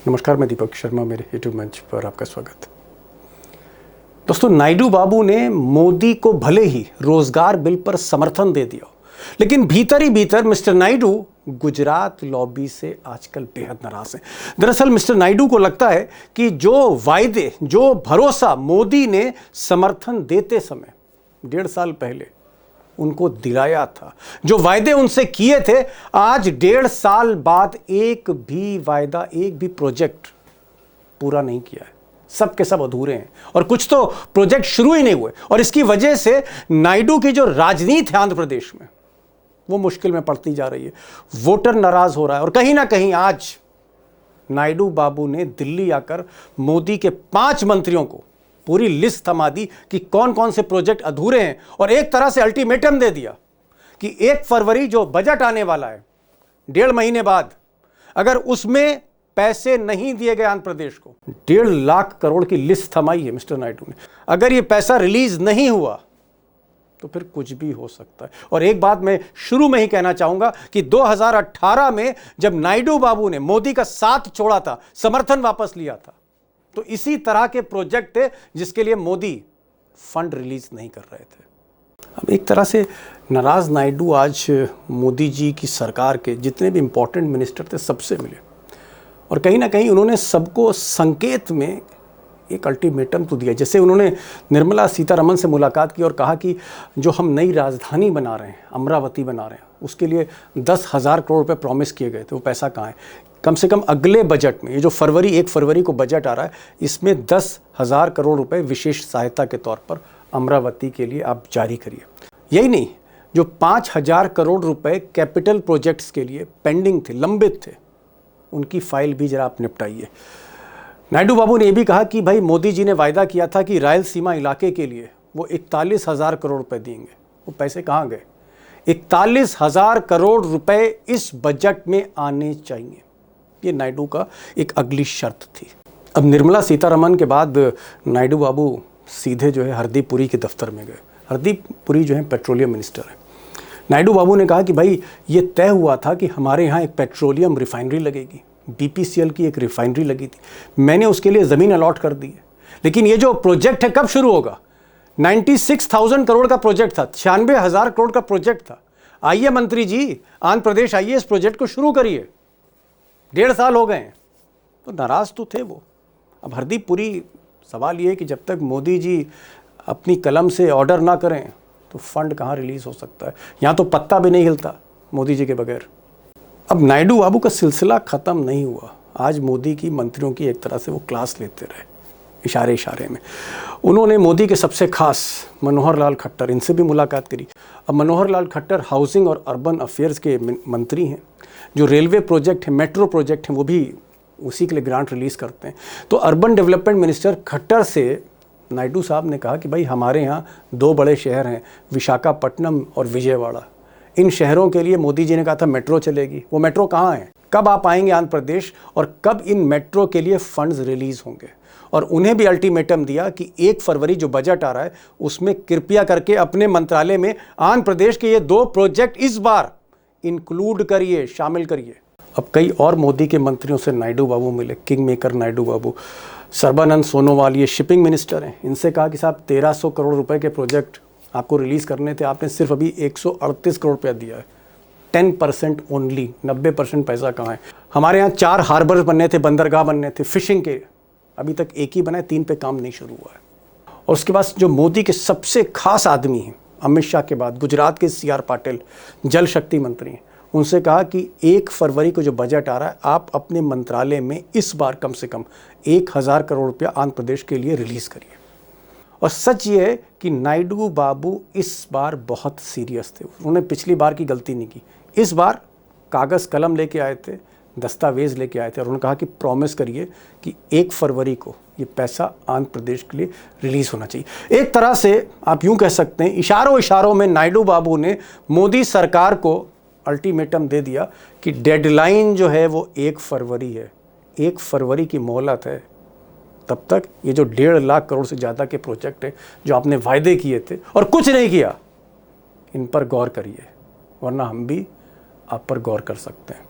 नमस्कार, मैं दीपक शर्मा, मेरे यूट्यूब मंच पर आपका स्वागत। दोस्तों, नायडू बाबू ने मोदी को भले ही रोजगार बिल पर समर्थन दे दिया, लेकिन भीतर ही भीतर मिस्टर नायडू गुजरात लॉबी से आजकल बेहद नाराज हैं। दरअसल मिस्टर नायडू को लगता है कि जो वायदे, जो भरोसा मोदी ने समर्थन देते समय 1.5 साल पहले उनको दिलाया था, जो वायदे उनसे किए थे, आज 1.5 साल बाद एक भी वायदा, एक भी प्रोजेक्ट पूरा नहीं किया है। सब के सब अधूरे हैं और कुछ तो प्रोजेक्ट शुरू ही नहीं हुए। और इसकी वजह से नायडू की जो राजनीति है आंध्र प्रदेश में, वो मुश्किल में पड़ती जा रही है। वोटर नाराज हो रहा है और कहीं ना कहीं आज नायडू बाबू ने दिल्ली आकर मोदी के 5 मंत्रियों को पूरी लिस्ट थमा दी कि कौन कौन से प्रोजेक्ट अधूरे हैं और एक तरह से अल्टीमेटम दे दिया कि 1 फरवरी जो बजट आने वाला है 1.5 महीने बाद, अगर उसमें पैसे नहीं दिए गए आंध्र प्रदेश को, 1.5 लाख करोड़ की लिस्ट थमाई है मिस्टर नायडू ने। अगर ये पैसा रिलीज नहीं हुआ तो फिर कुछ भी हो सकता है। और एक बात मैं शुरू में ही कहना चाहूंगा कि 2018 में जब नायडू बाबू ने मोदी का साथ छोड़ा था, समर्थन वापस लिया था, तो इसी तरह के प्रोजेक्ट थे जिसके लिए मोदी फंड रिलीज नहीं कर रहे थे। अब एक तरह से नाराज नायडू आज मोदी जी की सरकार के जितने भी इंपॉर्टेंट मिनिस्टर थे सबसे मिले और कहीं ना कहीं उन्होंने सबको संकेत में एक अल्टीमेटम तो दिया। जैसे उन्होंने निर्मला सीतारमण से मुलाकात की और कहा कि जो हम नई राजधानी बना रहे हैं, अमरावती बना रहे हैं, उसके लिए 10,000 करोड़ रुपए प्रॉमिस किए गए थे, वो पैसा कहाँ है? कम से कम अगले बजट में, ये जो 1 फरवरी को बजट आ रहा है, इसमें 10,000 करोड़ रुपए विशेष सहायता के तौर पर अमरावती के लिए आप जारी करिए। यही नहीं, जो 5,000 करोड़ रुपए कैपिटल प्रोजेक्ट्स के लिए पेंडिंग थे, लंबित थे, उनकी फाइल भी जरा आप निपटाइए। नायडू बाबू ने यह भी कहा कि भाई मोदी जी ने वायदा किया था कि रायलसीमा इलाके के लिए वो 41,000 करोड़ रुपए देंगे, वो पैसे कहाँ गए? 41,000 करोड़ रुपए इस बजट में आने चाहिए, ये नायडू का एक अगली शर्त थी। अब निर्मला सीतारमण के बाद नायडू बाबू सीधे जो है हरदीप पुरी के दफ्तर में गए। हरदीप पुरी जो है पेट्रोलियम मिनिस्टर है। नायडू बाबू ने कहा कि भाई ये तय हुआ था कि हमारे यहाँ एक पेट्रोलियम रिफाइनरी लगेगी, BPCL की एक रिफाइनरी लगी थी, मैंने उसके लिए ज़मीन अलॉट कर दी है, लेकिन ये जो प्रोजेक्ट है कब शुरू होगा? 96,000 करोड़ का प्रोजेक्ट था, 96,000 करोड़ का प्रोजेक्ट था। आइए मंत्री जी, आंध्र प्रदेश आइए, इस प्रोजेक्ट को शुरू करिए। 1.5 साल हो गए हैं। तो नाराज तो थे वो। अब हरदीप पुरी, सवाल ये है कि जब तक मोदी जी अपनी कलम से ऑर्डर ना करें तो फंड कहाँ रिलीज हो सकता है? यहाँ तो पत्ता भी नहीं हिलता मोदी जी के बगैर। अब नायडू बाबू का सिलसिला खत्म नहीं हुआ। आज मोदी की मंत्रियों की एक तरह से वो क्लास लेते रहे, इशारे इशारे में। उन्होंने मोदी के सबसे खास मनोहर लाल खट्टर, इनसे भी मुलाकात करी। अब मनोहर लाल खट्टर हाउसिंग और अर्बन अफेयर्स के मंत्री हैं। जो रेलवे प्रोजेक्ट है, मेट्रो प्रोजेक्ट हैं, वो भी उसी के लिए ग्रांट रिलीज़ करते हैं। तो अर्बन डेवलपमेंट मिनिस्टर खट्टर से नायडू साहब ने कहा कि भाई हमारे यहाँ 2 बड़े शहर हैं, विशाखापट्टनम और विजयवाड़ा। इन शहरों के लिए मोदी जी ने कहा था मेट्रो चलेगी। वो मेट्रो कहाँ है? कब आप आएंगे आंध्र प्रदेश और कब इन मेट्रो के लिए फंड्स रिलीज़ होंगे? और उन्हें भी अल्टीमेटम दिया कि 1 फरवरी जो बजट आ रहा है उसमें कृपया करके अपने मंत्रालय में आंध्र प्रदेश के ये 2 प्रोजेक्ट इस बार इंक्लूड करिए, शामिल करिए। अब कई और मोदी के मंत्रियों से नायडू बाबू मिले। किंग मेकर नायडू बाबू, सर्बानंद सोनोवाल, ये शिपिंग मिनिस्टर हैं, इनसे कहा कि साहब 1300 करोड़ रुपए के प्रोजेक्ट आपको रिलीज़ करने थे, आपने सिर्फ अभी 138 करोड़ रुपया दिया है, 10% ओनली, 90% पैसा कहाँ है? हमारे यहाँ 4 हार्बर बनने थे, बंदरगाह बनने थे फिशिंग के, अभी तक 1 ही बना है, 3 पे काम नहीं शुरू हुआ है। और उसके बाद जो मोदी के सबसे खास आदमी हैं, अमित शाह के बाद गुजरात के CR पाटिल, जल शक्ति मंत्री हैं, उनसे कहा कि 1 फरवरी को जो बजट आ रहा है, आप अपने मंत्रालय में इस बार कम से कम 1,000 करोड़ रुपया आंध्र प्रदेश के लिए रिलीज़ करिए। और सच ये है कि नायडू बाबू इस बार बहुत सीरियस थे। उन्होंने पिछली बार की गलती नहीं की। इस बार कागज़ कलम लेके आए थे, दस्तावेज़ लेके आए थे और उन्होंने कहा कि प्रॉमिस करिए कि 1 फरवरी को ये पैसा आंध्र प्रदेश के लिए रिलीज़ होना चाहिए। एक तरह से आप यूँ कह सकते हैं, इशारों इशारों में नायडू बाबू ने मोदी सरकार को अल्टीमेटम दे दिया कि डेडलाइन जो है वो 1 फरवरी है, 1 फरवरी की मोहलत है। तब तक ये जो 1.5 लाख करोड़ से ज़्यादा के प्रोजेक्ट है जो आपने वायदे किए थे और कुछ नहीं किया, इन पर गौर करिए, वरना हम भी आप पर गौर कर सकते हैं।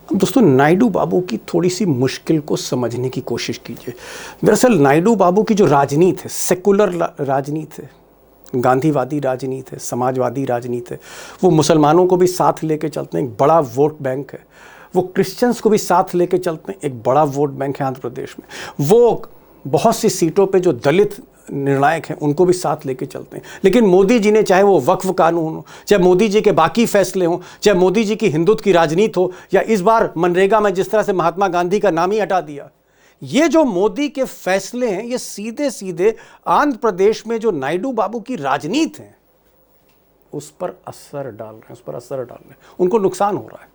अब दोस्तों नायडू बाबू की थोड़ी सी मुश्किल को समझने की कोशिश कीजिए। दरअसल नायडू बाबू की जो राजनीति है, सेकुलर राजनीति है, गांधीवादी राजनीति है, समाजवादी राजनीति है, वो मुसलमानों को भी साथ लेके चलते हैं, एक बड़ा वोट बैंक है। वो क्रिश्चियंस को भी साथ लेके चलते हैं, एक बड़ा वोट बैंक है आंध्र प्रदेश में। वो बहुत सी सीटों पे जो दलित निर्णायक हैं उनको भी साथ लेके चलते हैं। लेकिन मोदी जी ने, चाहे वो वक्फ कानून हो, चाहे मोदी जी के बाकी फैसले हों, चाहे मोदी जी की हिंदुत्व की राजनीति हो, या इस बार मनरेगा में जिस तरह से महात्मा गांधी का नाम ही हटा दिया, ये जो मोदी के फैसले हैं ये सीधे सीधे आंध्र प्रदेश में जो नायडू बाबू की राजनीति है उस पर असर डाल रहे हैं, उनको नुकसान हो रहा है।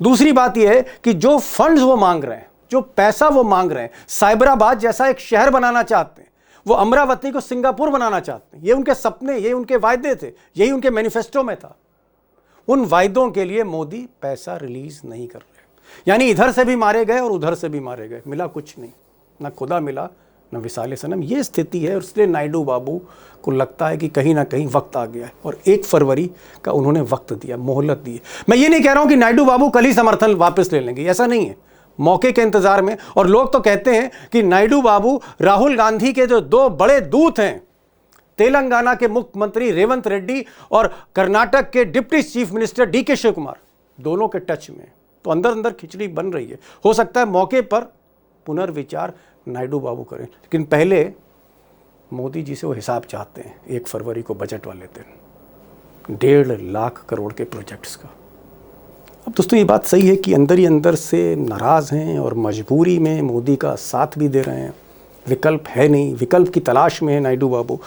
दूसरी बात यह है कि जो फंड्स वो मांग रहे हैं, जो पैसा वो मांग रहे हैं, साइबराबाद जैसा एक शहर बनाना चाहते हैं, वो अमरावती को सिंगापुर बनाना चाहते हैं। ये उनके सपने, ये उनके वायदे थे, यही उनके मैनिफेस्टो में था। उन वायदों के लिए मोदी पैसा रिलीज नहीं कर रहे, यानी इधर से भी मारे गए और उधर से भी मारे गए, मिला कुछ नहीं, ना खुदा मिला ना विसाले सनम। ये स्थिति है, और इसलिए नायडू बाबू को लगता है कि कहीं ना कहीं वक्त आ गया है, और 1 फरवरी का उन्होंने वक्त दिया, मोहलत दी। मैं ये नहीं कह रहा हूं कि नायडू बाबू कल ही समर्थन वापस ले लेंगे, ऐसा नहीं है, मौके के इंतजार में। और लोग तो कहते हैं कि नायडू बाबू राहुल गांधी के जो 2 बड़े दूत हैं, तेलंगाना के मुख्यमंत्री रेवंत रेड्डी और कर्नाटक के deputy chief minister DK Shiv Kumar, दोनों के टच में, तो अंदर अंदर खिचड़ी बन रही है। हो सकता है मौके पर पुनर्विचार नायडू बाबू करें, लेकिन पहले मोदी जी से वो हिसाब चाहते हैं 1 फरवरी को बजट वाले दिन 1.5 लाख करोड़ के प्रोजेक्ट्स का। अब दोस्तों ये बात सही है कि अंदर ही अंदर से नाराज़ हैं और मजबूरी में मोदी का साथ भी दे रहे हैं, विकल्प है नहीं, विकल्प की तलाश में है नायडू बाबू।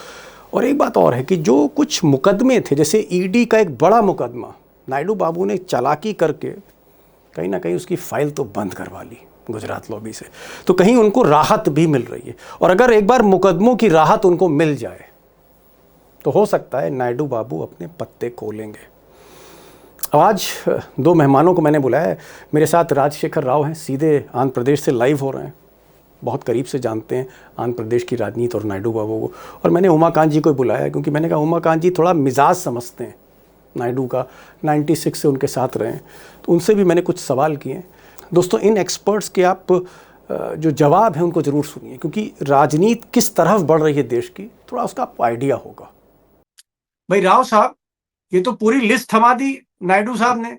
और एक बात और है कि जो कुछ मुकदमे थे, जैसे ED का एक बड़ा मुकदमा, नायडू बाबू ने चालाकी करके कहीं ना कहीं उसकी फाइल तो बंद करवा ली गुजरात लॉबी से, तो कहीं उनको राहत भी मिल रही है। और अगर एक बार मुकदमों की राहत उनको मिल जाए तो हो सकता है नायडू बाबू अपने पत्ते खोलेंगे। अब आज 2 मेहमानों को मैंने बुलाया है। मेरे साथ राजशेखर राव हैं, सीधे आंध्र प्रदेश से लाइव हो रहे हैं, बहुत करीब से जानते हैं आंध्र प्रदेश की राजनीति और नायडू बाबू को। और मैंने उमाकांत जी को बुलाया क्योंकि मैंने कहा उमाकांत जी थोड़ा मिजाज समझते हैं नायडू का, 96 से उनके साथ रहे हैं, तो उनसे भी मैंने कुछ सवाल किए। दोस्तों इन एक्सपर्ट्स के आप जो जवाब हैं उनको ज़रूर सुनिए, क्योंकि राजनीति किस तरफ बढ़ रही है देश की, थोड़ा उसका आपको आइडिया होगा। भाई राव साहब, ये तो पूरी लिस्ट थमा दी नायडू साहब ने।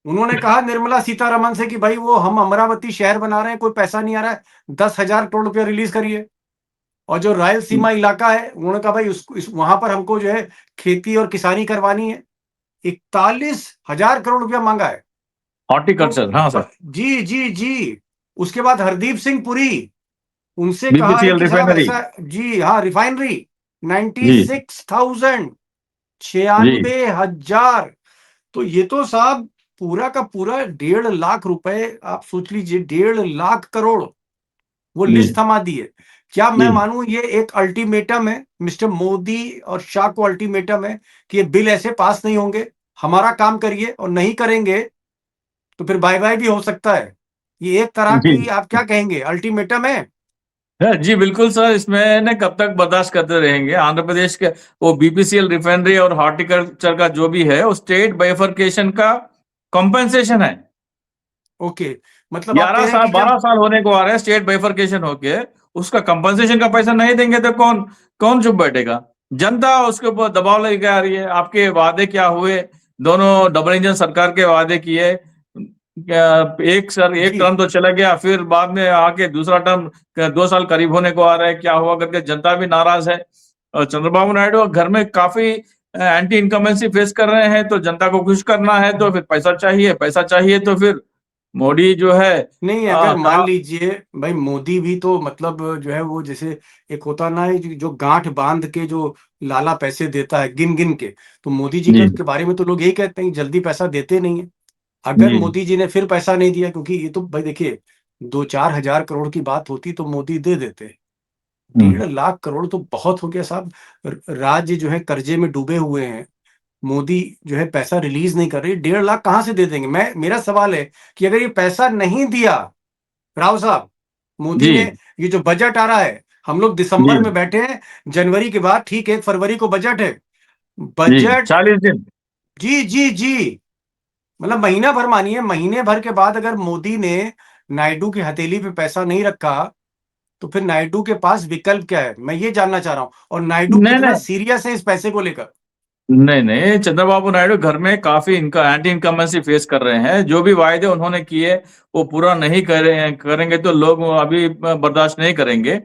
उन्होंने कहा निर्मला सीतारमण से कि भाई वो हम अमरावती शहर बना रहे हैं, कोई पैसा नहीं आ रहा है, 10,000 करोड़ रुपया रिलीज करिए। और जो रायलसीमा इलाका है, उन्होंने कहा भाई वहां पर हमको जो है खेती और किसानी करवानी है, 41,000 करोड़ रुपया मांगा है। हॉर्टिकल्चर, हाँ सर। जी जी जी। उसके बाद हरदीप सिंह पुरी, उनसे कहा है कि साहब ऐसा, जी हाँ, रिफाइनरी 96,000, 96,000। तो ये तो साहब पूरा का पूरा 1.5 लाख रुपए, आप सोच लीजिए, 1.5 लाख करोड़ वो लिस्ट थमा दी है। क्या मैं मानूं ये एक अल्टीमेटम है, मिस्टर मोदी और शाह को अल्टीमेटम है कि ये बिल ऐसे पास नहीं होंगे, हमारा काम करिए, और नहीं करेंगे तो फिर बाय बाय भी हो सकता है। ये एक तरह की, आप क्या कहेंगे, अल्टीमेटम है? जी बिल्कुल सर, इसमें न कब तक बर्दाश्त करते रहेंगे। आंध्र प्रदेश के वो BPCL रिफाइनरी और हॉर्टिकल्चर का जो भी है वो स्टेट बाइफर्केशन का कॉम्पेंसेशन है। ओके, मतलब 11 साल 12 साल होने को आ रहे हैं स्टेट बाइफर्केशन होके, उसका कंपनसेशन का पैसा नहीं देंगे तो कौन चुप बैठेगा? जनता उसके ऊपर दबाव लेके आ रही है। आपके वादे क्या हुए? दोनों डबल इंजन सरकार के वादे किए, एक टर्म तो चला गया, फिर बाद में आके दूसरा टर्म 2 साल करीब होने को आ रहा है, क्या हुआ करके जनता भी नाराज है। और चंद्रबाबू नायडू घर में काफी एंटी इनकमेंसी फेस कर रहे हैं, तो जनता को खुश करना है तो फिर पैसा चाहिए तो फिर मोदी जो है नहीं, अगर मान लीजिए भाई मोदी भी तो मतलब जो है वो जैसे एक होता ना है जो गांठ बांध के जो लाला पैसे देता है गिन गिन के, तो मोदी जी के बारे में तो लोग यही कहते हैं जल्दी पैसा देते नहीं है। अगर मोदी जी ने फिर पैसा नहीं दिया, क्योंकि ये तो भाई देखिए 2-4 हजार करोड़ की बात होती तो मोदी दे देते, 1.5 लाख करोड़ तो बहुत हो गया साहब। राज्य जो है कर्जे में डूबे हुए हैं, मोदी जो है पैसा रिलीज नहीं कर रही, 1.5 लाख कहां से दे देंगे? मेरा सवाल है कि अगर ये पैसा नहीं दिया राव साहब, मोदी ने, ये जो बजट आ रहा है, हम लोग दिसंबर में बैठे हैं, जनवरी के बाद ठीक 1 फरवरी को बजट है, बजट 40 दिन। जी जी जी, मतलब महीना भर मानिए, महीने भर के बाद अगर मोदी ने नायडू की हथेली पे पैसा नहीं रखा, तो फिर नायडू के पास विकल्प क्या है, मैं ये जानना चाह रहा हूं। और नायडू नहीं कितना नहीं सीरियस है इस पैसे को लेकर। नहीं नहीं, चंद्रबाबू नायडू घर में काफी इनका एंटी इनकम्बेंसी फेस कर रहे हैं। जो भी वायदे उन्होंने किए वो पूरा नहीं करेंगे तो लोग अभी बर्दाश्त नहीं करेंगे।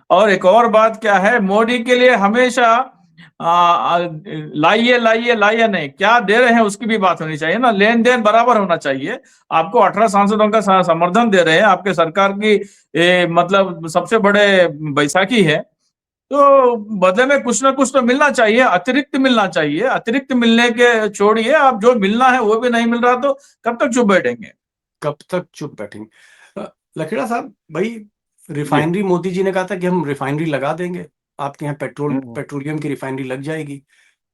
और एक और बात क्या है, मोदी के लिए हमेशा आ, आ, लाइए लाइए लाइए नहीं, क्या दे रहे हैं उसकी भी बात होनी चाहिए ना। लेन देन बराबर होना चाहिए। आपको 18 सांसदों का समर्थन दे रहे हैं, आपके सरकार की मतलब सबसे बड़े बैसाखी है, तो बदले में कुछ ना कुछ तो मिलना चाहिए, अतिरिक्त मिलना चाहिए। अतिरिक्त मिलने के छोड़िए, आप जो मिलना है वो भी नहीं मिल रहा तो कब तक चुप बैठेंगे। कब तक चुप बैठेंगे? लखेड़ा साहब भाई, जी। रिफाइनरी मोदी जी ने कहा था कि हम रिफाइनरी लगा देंगे, आपके यहाँ हम्म। पेट्रोलियम की रिफाइनरी लग जाएगी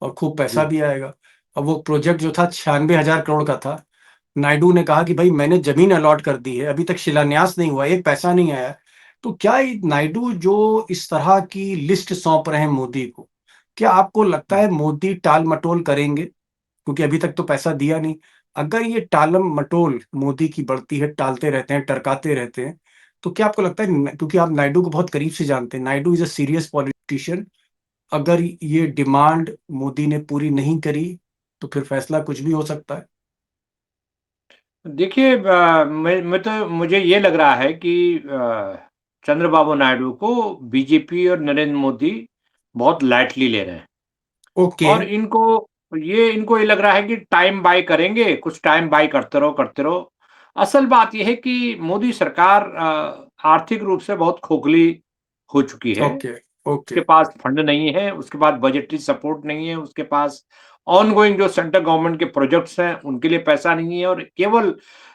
और खूब पैसा जी। भी आएगा। अब वो प्रोजेक्ट जो था 96,000 करोड़ का था। नायडू ने कहा कि भाई मैंने जमीन अलॉट कर दी है, अभी तक शिलान्यास नहीं हुआ, एक पैसा नहीं आया। तो क्या नायडू जो इस तरह की लिस्ट सौंप रहे हैं मोदी को, क्या आपको लगता है मोदी टाल मटोल करेंगे? क्योंकि अभी तक तो पैसा दिया नहीं। अगर ये टालम मटोल मोदी की बढ़ती है, टालते रहते हैं, टरकाते रहते हैं, तो क्या आपको लगता है, क्योंकि आप नायडू को बहुत करीब से जानते हैं, Naidu is a serious politician, अगर ये डिमांड मोदी ने पूरी नहीं करी तो फिर फैसला कुछ भी हो सकता है? देखिए, मैं तो मुझे ये लग रहा है कि चंद्रबाबू नायडू को बीजेपी और नरेंद्र मोदी बहुत लाइटली ले रहे हैं। ओके। और इनको ये लग रहा है कि टाइम बाय करेंगे, कुछ टाइम बाय करते रहो करते रहो। असल बात यह है कि मोदी सरकार आर्थिक रूप से बहुत खोखली हो चुकी है। ओके। उसके ओके। पास फंड नहीं है, उसके पास बजटरी सपोर्ट नहीं है, उसके पास ऑनगोइंग जो सेंट्रल गवर्नमेंट के प्रोजेक्ट्स हैं उनके लिए पैसा नहीं है। और केवल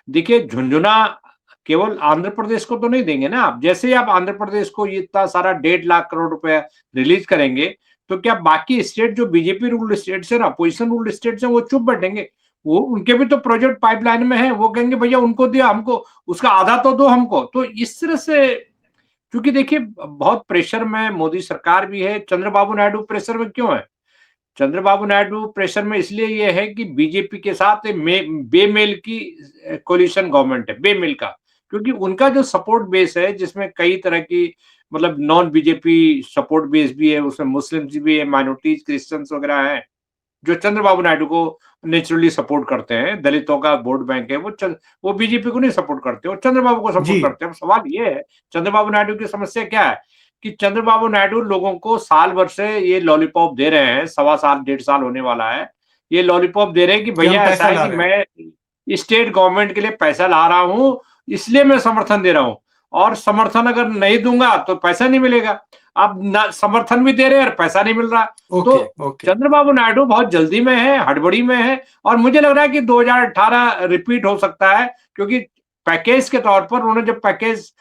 देखिए, झुंझुना केवल आंध्र प्रदेश को तो नहीं देंगे ना आप। जैसे ही आप आंध्र प्रदेश को ये इतना सारा 1.5 लाख करोड़ रुपया रिलीज करेंगे, तो क्या बाकी स्टेट जो बीजेपी रूल्ड स्टेट्स है ना, अपोजिशन रूल्ड स्टेट्स है, वो चुप बैठेंगे? वो उनके भी तो प्रोजेक्ट पाइपलाइन में है, वो कहेंगे भैया उनको दिया, हमको उसका आधा तो दो हमको। तो इस तरह से, क्योंकि देखिए बहुत प्रेशर में मोदी सरकार भी है। चंद्रबाबू नायडू प्रेशर में क्यों है? चंद्रबाबू नायडू प्रेशर में इसलिए ये है कि बीजेपी के साथ बेमेल की कोलिशन गवर्नमेंट है, बेमेल का। क्योंकि उनका जो सपोर्ट बेस है, जिसमें कई तरह की मतलब नॉन बीजेपी सपोर्ट बेस भी है, उसमें मुस्लिम्स भी है, माइनॉरिटीज, क्रिश्चियंस वगैरह है, जो चंद्रबाबू नायडू को नेचुरली सपोर्ट करते हैं। दलितों का वोट बैंक है, वो बीजेपी को नहीं सपोर्ट करते, वो चंद्रबाबू को जी। सपोर्ट करते हैं। अब सवाल ये है, चंद्रबाबू नायडू की समस्या क्या है कि चंद्रबाबू नायडू लोगों को साल भर से ये लॉलीपॉप दे रहे हैं, 1.25 साल 1.5 साल होने वाला है। ये लॉलीपॉप दे रहे हैं कि कि हम भैया ऐसा पैसा है ला कि रहे हैं। मैं स्टेट गवर्नमेंट के लिए पैसा ला रहा हूं, इसलिए मैं समर्थन दे रहा हूं। और समर्थन अगर नहीं दूंगा तो पैसा नहीं मिलेगा। अब समर्थन भी दे रहे हैं और पैसा नहीं मिल रहा। तो ओके। ओके। चंद्रबाबू नायडू बहुत जल्दी में है, हड़बड़ी में है। और मुझे लग रहा है कि 2018 रिपीट हो सकता है, क्योंकि पैकेज के तौर पर उन्होंने जब पैकेज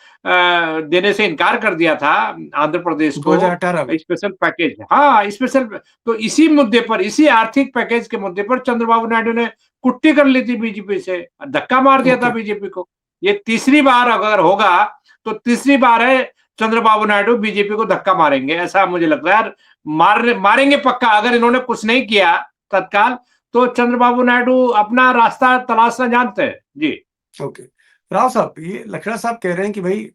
देने से इनकार कर दिया था आंध्र प्रदेश को, 2018 में। स्पेशल पैकेज, हाँ स्पेशल। तो इसी मुद्दे पर, इसी आर्थिक पैकेज के मुद्दे पर चंद्रबाबू नायडू ने कुट्टी कर ली थी बीजेपी से, धक्का मार दिया था ओके। बीजेपी को। ये तीसरी बार अगर होगा, तो तीसरी बार है चंद्रबाबू नायडू बीजेपी को धक्का मारेंगे, ऐसा मुझे लगता है यार। मारेंगे पक्का। अगर इन्होंने कुछ नहीं किया तत्काल, तो चंद्रबाबू नायडू अपना रास्ता तलाशना जानते हैं। जी। ओके। राव साहब, ये लखड़ा साहब कह रहे हैं कि भाई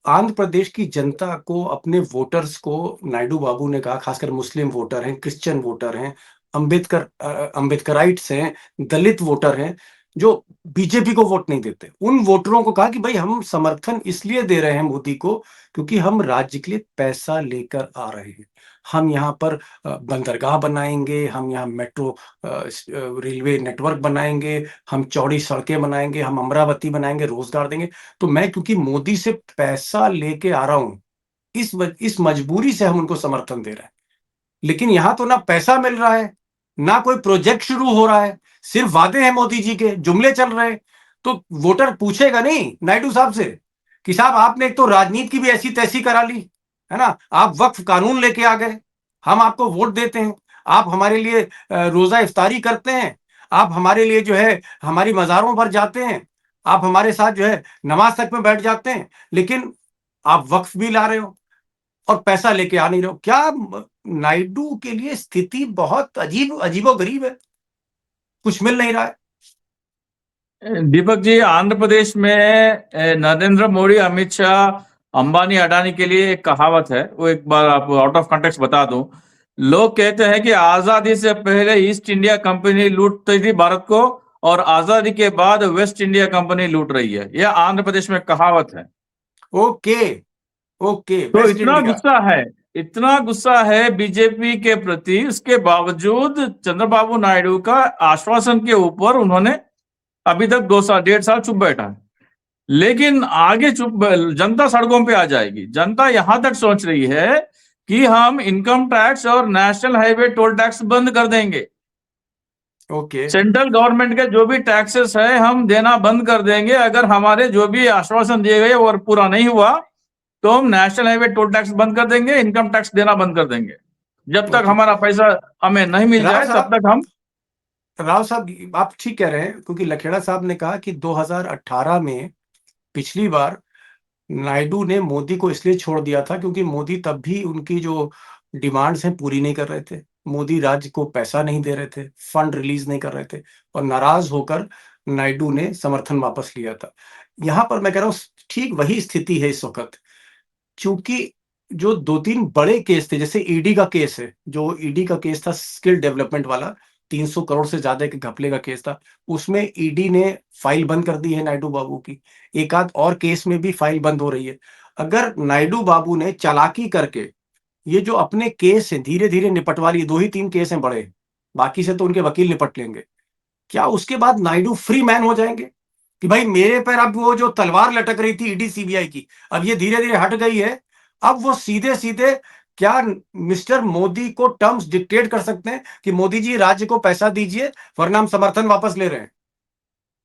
आंध्र प्रदेश की जनता को, अपने वोटर्स को, नायडू बाबू ने कहा, खासकर मुस्लिम वोटर हैं, क्रिश्चियन वोटर हैं, अंबेडकराइट्स हैं, दलित वोटर हैं, जो बीजेपी को वोट नहीं देते, उन वोटरों को कहा कि भाई हम समर्थन इसलिए दे रहे हैं मोदी को क्योंकि हम राज्य के लिए पैसा लेकर आ रहे हैं। हम यहाँ पर बंदरगाह बनाएंगे, हम यहाँ मेट्रो रेलवे नेटवर्क बनाएंगे, हम चौड़ी सड़कें बनाएंगे, हम अमरावती बनाएंगे, रोजगार देंगे। तो मैं क्योंकि मोदी से पैसा लेके आ रहा हूं, इस मजबूरी से हम उनको समर्थन दे रहे हैं। लेकिन यहां तो ना पैसा मिल रहा है, ना कोई प्रोजेक्ट शुरू हो रहा है, सिर्फ वादे हैं मोदी जी के, जुमले चल रहे हैं। तो वोटर पूछेगा नहीं नायडू साहब से कि साहब आपने एक तो राजनीति की भी ऐसी तैसी करा ली, है ना, आप वक्फ कानून लेके आ गए, हम आपको वोट देते हैं, आप हमारे लिए रोजा इफ्तारी करते हैं, आप हमारे लिए जो है हमारी मज़ारों पर जाते हैं, आप हमारे साथ जो है नमाज तक में बैठ जाते हैं, लेकिन आप वक्फ भी ला रहे हो और पैसा लेके आ नहीं रहे हो। क्या नायडू के लिए स्थिति बहुत अजीबो गरीब है, कुछ मिल नहीं रहा है? दीपक जी, आंध्र प्रदेश में नरेंद्र मोदी, अमित शाह, अंबानी, अडानी के लिए एक कहावत है, वो एक बार आप आउट ऑफ कॉन्टेक्स्ट बता दूं। लोग कहते हैं कि आजादी से पहले ईस्ट इंडिया कंपनी लूटती थी भारत को, और आजादी के बाद वेस्ट इंडिया कंपनी लूट रही है। यह आंध्र प्रदेश में कहावत है। ओके, ओके, तो वेस्ट इंडिया। इतना गुस्सा है बीजेपी के प्रति, उसके बावजूद चंद्रबाबू नायडू का आश्वासन के ऊपर उन्होंने अभी तक 2 साल 1.5 साल चुप बैठा है। लेकिन आगे जनता सड़कों पे आ जाएगी। जनता यहां तक सोच रही है कि हम इनकम टैक्स और नेशनल हाईवे टोल टैक्स बंद कर देंगे। ओके, सेंट्रल गवर्नमेंट के जो भी टैक्सेस है हम देना बंद कर देंगे। अगर हमारे जो भी आश्वासन दिए गए और पूरा नहीं हुआ तो हम नेशनल हाईवे टोल टैक्स बंद कर देंगे, इनकम टैक्स देना बंद कर देंगे। जब तक ओके। हमारा पैसा हमें नहीं मिल राव जाए तब साहब, तक हम। आप ठीक कह रहे हैं, क्योंकि लखेड़ा साहब ने कहा कि 2018 में पिछली बार नायडू ने मोदी को इसलिए छोड़ दिया था क्योंकि मोदी तब भी उनकी जो डिमांड्स हैं पूरी नहीं कर रहे थे। मोदी राज्य को पैसा नहीं दे रहे थे, फंड रिलीज नहीं कर रहे थे, और नाराज होकर नायडू ने समर्थन वापस लिया था। यहां पर मैं कह रहा हूं ठीक वही स्थिति है इस वक्त, क्योंकि जो 2-3 बड़े केस थे, जैसे ईडी का केस है, जो ईडी का केस था स्किल डेवलपमेंट वाला, 300 करोड़ से ज्यादा के घपले का केस था, उसमें ईडी ने फाइल बंद कर दी है नायडू बाबू की। एक आध और केस में भी फाइल बंद हो रही है। अगर नायडू बाबू ने चालाकी करके ये जो अपने केस है धीरे धीरे निपटवा लिए, 2 ही 3 केस हैं बड़े, बाकी से तो उनके वकील निपट लेंगे, क्या उसके बाद नायडू फ्री मैन हो जाएंगे कि भाई मेरे पर अब वो जो तलवार लटक रही थी ईडी सीबीआई की, अब ये धीरे धीरे हट गई है, अब वो सीधे सीधे क्या मिस्टर मोदी को टर्म्स डिक्टेट कर सकते हैं कि मोदी जी राज्य को पैसा दीजिए वरना हम समर्थन वापस ले रहे हैं?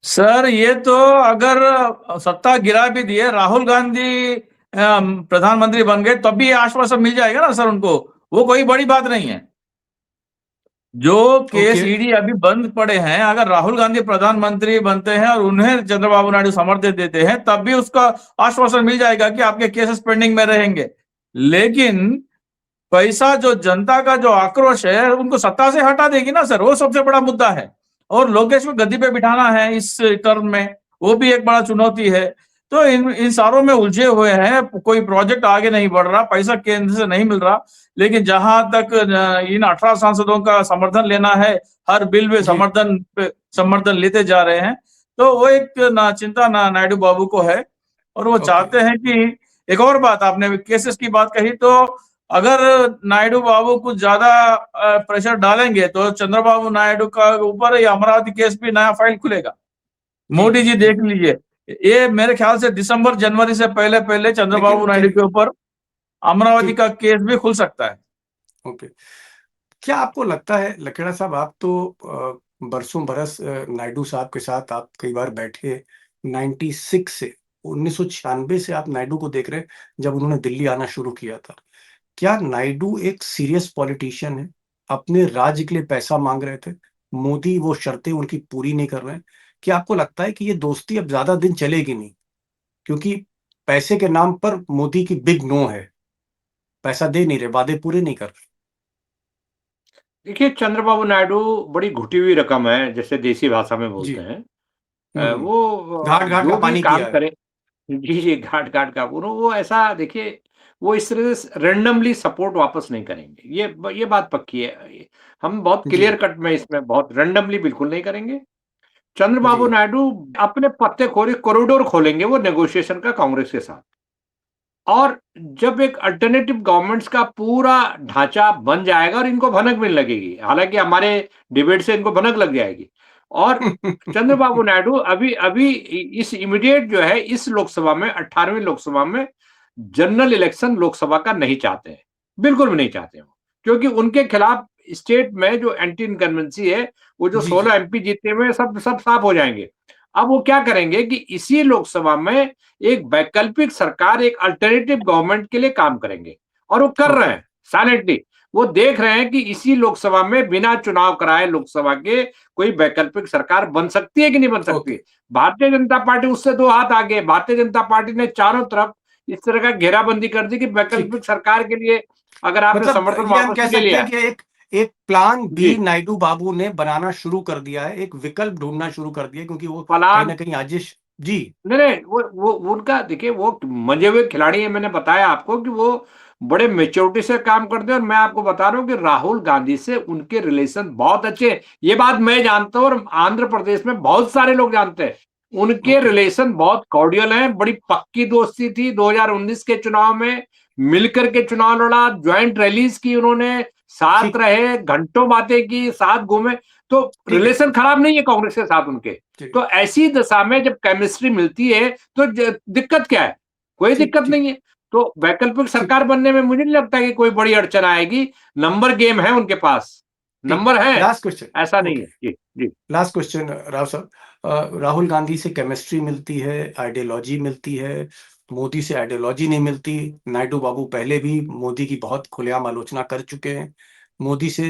सर, ये तो अगर सत्ता गिरा भी दिए, राहुल गांधी प्रधानमंत्री बन गए, तब भी ये आश्वासन मिल जाएगा ना सर उनको। वो कोई बड़ी बात नहीं है। जो केस ओके, ईडी अभी बंद पड़े हैं, अगर राहुल गांधी प्रधानमंत्री बनते हैं और उन्हें चंद्रबाबू नायडू समर्थन देते हैं, तब भी उसका आश्वासन मिल जाएगा कि आपके केसेस पेंडिंग में रहेंगे। लेकिन पैसा, जो जनता का जो आक्रोश है, उनको सत्ता से हटा देगी ना सर, वो सबसे बड़ा मुद्दा है। और लोकेश को गद्दी पे बिठाना है इस टर्म में, वो भी एक बड़ा चुनौती है। तो इन सारों में उलझे हुए हैं। कोई प्रोजेक्ट आगे नहीं बढ़ रहा, पैसा केंद्र से नहीं मिल रहा। लेकिन जहां तक इन 18 सांसदों का समर्थन लेना है, हर बिल में समर्थन लेते जा रहे हैं, तो वो एक चिंता नायडू बाबू को है। और वो चाहते हैं कि एक और बात, आपने केसेस की बात कही, तो अगर नायडू बाबू कुछ ज्यादा प्रेशर डालेंगे तो चंद्रबाबू नायडू का ऊपर ये अमरावती केस भी नया फाइल खुलेगा। मोदी जी देख लीजिए, ये मेरे ख्याल से दिसंबर जनवरी से पहले पहले चंद्रबाबू नायडू के ऊपर अमरावती का केस भी खुल सकता है। ओके, क्या आपको लगता है लखेड़ा साहब, आप तो बरसों बरस नायडू साहब के साथ आप कई बार बैठे, 96 से 1996 से आप नायडू को देख रहे हैं जब उन्होंने दिल्ली आना शुरू किया था। क्या नायडू एक सीरियस पॉलिटिशियन है? अपने राज्य के लिए पैसा मांग रहे थे, मोदी वो शर्तें उनकी पूरी नहीं कर रहे हैं। क्या आपको लगता है कि ये दोस्ती अब ज्यादा दिन चलेगी नहीं, क्योंकि पैसे के नाम पर मोदी की बिग नो है, पैसा दे नहीं रहे, वादे पूरे नहीं कर रहे? देखिए, चंद्रबाबू नायडू बड़ी घुटी हुई रकम है, जैसे देसी भाषा में जी। बोलते हैं। वो घाट घाट जो का भी पानी काम किया है। करे, जी, जी, घाट-घाट का वो ऐसा देखिए, वो इस तरह से रैंडमली सपोर्ट वापस नहीं करेंगे। ये बात पक्की है। हम बहुत जी, क्लियर कट में इसमें बहुत रैंडमली बिल्कुल नहीं करेंगे। चंद्रबाबू जी, नायडू अपने पत्ते खोले, कॉरिडोर खोलेंगे वो नेगोशिएशन का कांग्रेस के साथ। और जब एक अल्टरनेटिव गवर्नमेंट्स का पूरा ढांचा बन जाएगा और इनको भनक मिलने लगेगी, हालांकि हमारे डिबेट से इनको भनक लग जाएगी। और चंद्रबाबू नायडू अभी अभी इस इमीडिएट जो है, इस लोकसभा में 18वीं लोकसभा में जनरल इलेक्शन लोकसभा का नहीं चाहते हैं, बिल्कुल भी नहीं चाहते हो, क्योंकि उनके खिलाफ स्टेट में जो एंटी इनकम्बेंसी है, वो जो जी, 16 एमपी जीते हुए सब सब साफ हो जाएंगे। अब वो क्या करेंगे कि इसी लोकसभा में एक वैकल्पिक सरकार, एक अल्टरनेटिव गवर्नमेंट के लिए काम करेंगे, और वो कर रहे ओके, हैं साइलेंटली। वो देख रहे हैं कि इसी लोकसभा में बिना चुनाव कराए लोकसभा के कोई वैकल्पिक सरकार बन सकती है कि नहीं बन सकती। ओके, भारतीय जनता पार्टी उससे 2 हाथ आगे। भारतीय जनता पार्टी ने चारों तरफ इस तरह का घेराबंदी कर दी कि ठीक। वैकल्पिक सरकार के लिए अगर आपने मतलब समर्थन ये हम वापस कह ले सकते लिया हैं है। कि एक एक प्लान बी जी नायडू बाबू ने बनाना शुरू कर दिया है, एक विकल्प ढूंढना शुरू कर दिया है, क्योंकि वो कहीं प्लान ना कहीं आजिश। जी। नहीं नहीं वो उनका देखिए वो मंजे हुए खिलाड़ी है। मैंने बताया आपको कि वो बड़े मेच्योरिटी से काम करते हैं और मैं आपको बता रहा हूँ कि राहुल गांधी से उनके रिलेशन बहुत अच्छे हैं। ये बात मैं जानता हूँ और आंध्र प्रदेश में बहुत सारे लोग जानते हैं। उनके ओके। रिलेशन बहुत कॉर्डियल हैं, बड़ी पक्की दोस्ती थी। 2019 के चुनाव में मिलकर के चुनाव लड़ा, ज्वाइंट रैलीज की उन्होंने, साथ ठीक। रहे, घंटों बातें की, साथ घूमे। तो ठीक है। रिलेशन खराब नहीं है कांग्रेस के साथ उनके। ठीक। तो ऐसी दशा में जब केमिस्ट्री मिलती है तो दिक्कत क्या है? कोई ठीक। दिक्कत ठीक। नहीं है। तो वैकल्पिक ठीक। सरकार बनने में मुझे नहीं लगता कि कोई बड़ी अड़चन आएगी। नंबर गेम है उनके पास, ठीक। नंबर है, लास्ट क्वेश्चन। ऐसा नहीं ओके। है। जी जी लास्ट क्वेश्चन राव साहब, राहुल गांधी से केमिस्ट्री मिलती है, आइडियोलॉजी मिलती है, मोदी से आइडियोलॉजी नहीं मिलती। नायडू बाबू पहले भी मोदी की बहुत खुलेआम आलोचना कर चुके हैं। मोदी से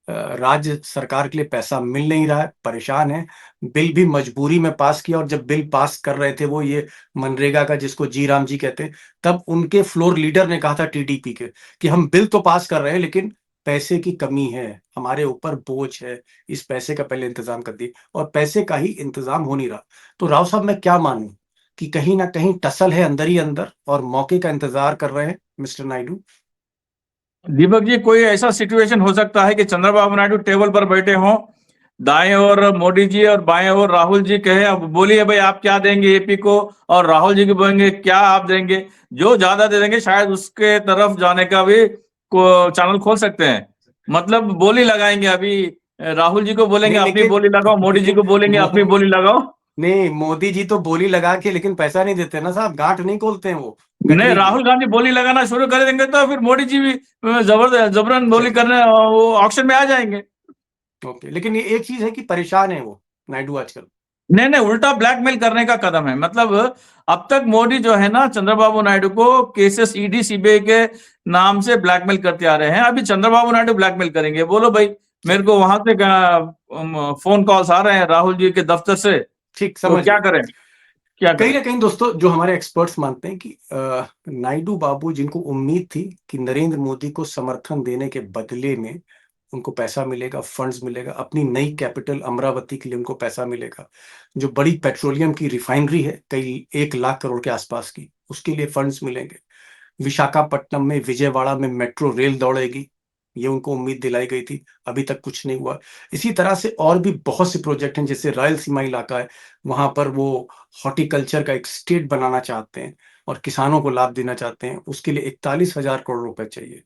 राज्य सरकार के लिए पैसा मिल नहीं रहा है, परेशान है। बिल भी मजबूरी में पास किया, और जब बिल पास कर रहे थे वो ये मनरेगा का, जिसको जी राम जी कहते हैं, तब उनके फ्लोर लीडर ने कहा था टीडीपी के कि हम बिल तो पास कर रहे हैं लेकिन पैसे की कमी है, हमारे ऊपर बोझ है, इस पैसे का पहले इंतजाम कर दी, और पैसे का ही इंतजाम हो नहीं रहा। तो राव साहब मैं क्या मानूं कि कहीं ना कहीं टसल है अंदर ही अंदर और मौके का इंतजार कर रहे हैं मिस्टर नायडू? दीपक जी, कोई ऐसा सिचुएशन हो सकता है कि चंद्रबाबू नायडू टेबल पर बैठे हों, दाएं ओर मोदी जी और बाएं ओर राहुल जी कहे अब बोलिए भाई आप क्या देंगे एपी को, और राहुल जी को बोलेंगे क्या आप देंगे, जो ज्यादा दे देंगे शायद उसके तरफ जाने का भी चैनल खोल सकते हैं। मतलब बोली लगाएंगे अभी, राहुल जी को बोलेंगे नहीं अपनी लेकिन बोली लगाओ, मोदी जी को बोलेंगे अपनी बोली लगाओ। नहीं, मोदी जी तो बोली लगा के लेकिन पैसा नहीं देते ना साहब, गांठ नहीं खोलते हैं वो नहीं, गठरी की। राहुल गांधी बोली लगाना शुरू कर देंगे तो फिर मोदी जी भी जबरन बोली चलिए। करने वो ऑक्शन में आ जाएंगे। ओके, लेकिन ये एक चीज है कि परेशान है वो नायडू आजकल। नहीं नहीं, उल्टा ब्लैकमेल करने का कदम है। मतलब अब तक मोदी जो है ना चंद्रबाबू नायडू को केसेस ईडी सीबीआई के नाम से ब्लैकमेल करते आ रहे हैं, अभी चंद्रबाबू नायडू ब्लैकमेल करेंगे। बोलो भाई, मेरे चलिए। को वहां से फोन कॉल्स आ रहे हैं राहुल जी के दफ्तर से, ठीक, तो समझ क्या गए। करें, क्या कहीं करें। ना कहीं दोस्तों, जो हमारे एक्सपर्ट्स मानते हैं कि नायडू बाबू, जिनको उम्मीद थी कि नरेंद्र मोदी को समर्थन देने के बदले में उनको पैसा मिलेगा, फंड्स मिलेगा, अपनी नई कैपिटल अमरावती के लिए उनको पैसा मिलेगा, जो बड़ी पेट्रोलियम की रिफाइनरी है कई 1 लाख करोड़ के आसपास की, उसके लिए फंड्स मिलेंगे, विशाखापट्टनम में, विजयवाड़ा में मेट्रो रेल दौड़ेगी, ये उनको उम्मीद दिलाई गई थी, अभी तक कुछ नहीं हुआ। इसी तरह से और भी बहुत से प्रोजेक्ट हैं, जैसे रायलसीमा इलाका है, वहां पर वो हॉर्टिकल्चर का एक स्टेट बनाना चाहते हैं और किसानों को लाभ देना चाहते हैं, उसके लिए 41,000 करोड़ रुपए चाहिए।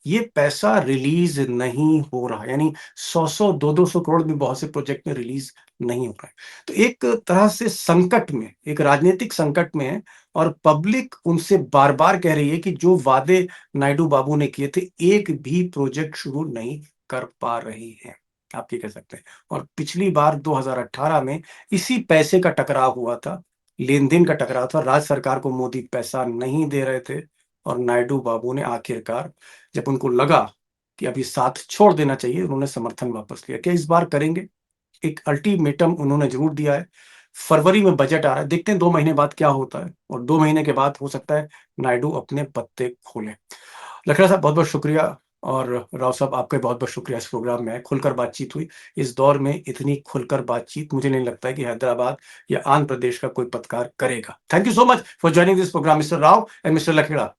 ये पैसा रिलीज नहीं हो रहा, यानी 100 200 करोड़ भी बहुत से प्रोजेक्ट में रिलीज नहीं हो रहा है। तो एक तरह से संकट में, एक राजनीतिक संकट में है, और पब्लिक उनसे बार बार कह रही है कि जो वादे नायडू बाबू ने किए थे, एक भी प्रोजेक्ट शुरू नहीं कर पा रही है, आप ये कह सकते हैं। और पिछली बार 2018 में इसी पैसे का टकराव हुआ था, लेन देन का टकराव था, राज्य सरकार को मोदी पैसा नहीं दे रहे थे, और नायडू बाबू ने आखिरकार, जब उनको लगा कि अभी साथ छोड़ देना चाहिए, उन्होंने समर्थन वापस लिया। क्या इस बार करेंगे? एक अल्टीमेटम उन्होंने जरूर दिया है। फरवरी में बजट आ रहा है, देखते हैं 2 महीने बाद क्या होता है, और 2 महीने के बाद हो सकता है नायडू अपने पत्ते खोलें। लखड़ा साहब बहुत बहुत शुक्रिया, और राव साहब आपका बहुत बहुत शुक्रिया, इस प्रोग्राम में खुलकर बातचीत हुई। इस दौर में इतनी खुलकर बातचीत मुझे नहीं लगता है कि हैदराबाद या आंध्र प्रदेश का कोई पत्रकार करेगा। Thank you so much for joining this programme, mister Rao and mister Lakhera.